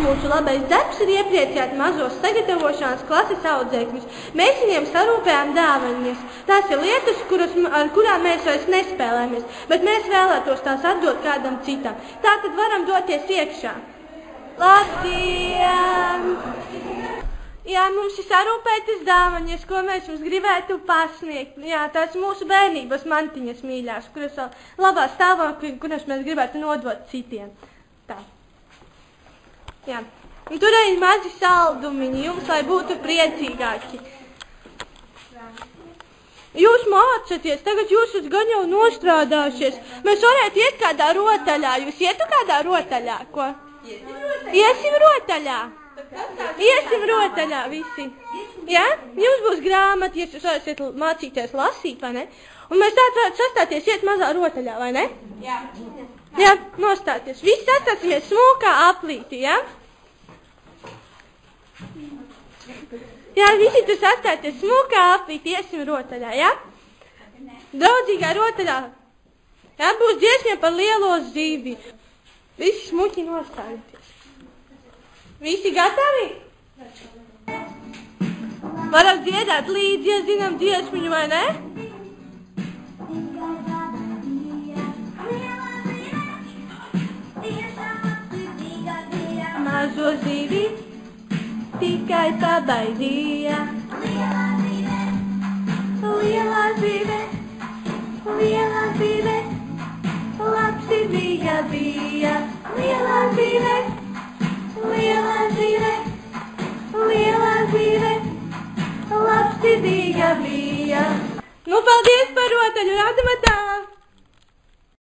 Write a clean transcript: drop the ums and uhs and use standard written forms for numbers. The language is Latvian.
Mūsu labais darbs ir iepriecēt mazos sagatavošanas klases audzēkņus. Mēs viņiem sarūpējam dāvanas. Tās ir lietas, ar kurām mēs vairs nespēlējamies, bet mēs vēlētos tās atdot kādam citam. Tātad varam doties iekšā. Labdien! Jā, mums ir sarūpētas dāvanas, ko mēs jums gribētu pasniegt. Jā, tās mūsu bērnības mantiņas mīļās, kuras labā stāvoklī, kuras mēs gribētu nodot citiem. Tā. Jā. Un tur arī mazi saldumiņi jums, lai būtu priecīgāki. Jūs mācaties, tagad jūs esat gan jau nostrādājušies. Mēs varētu iet kādā rotaļā. Jūs ietu kādā rotaļā, ko? Iesim rotaļā. Iesim rotaļā visi. Ja? Jums būs grāmata, jūs varēsiet mācīties lasīt, vai ne? Un mēs tā varētu sastāties iet mazā rotaļā, vai ne? Jā. Jā, nostāties. Visi sastāsimies smūkā aplīti, ja? Jā, visi tur sastāties smūkā aplīti, iesim rotaļā, ja? Draudzīgā rotaļā. Jā, būs dziesmie par lielo zīvi. Visi smuki nostājieties. Visi gatavi? Varam dziedāt līdzi, ja zinām dziesmiņu, vai ne? Mazo zīvi tikai pabaidīja. Lielā zīve, labsirdīga bija. Lielā zīve, labsirdīga bija. Nu, paldies par rotaļu, rādam tā!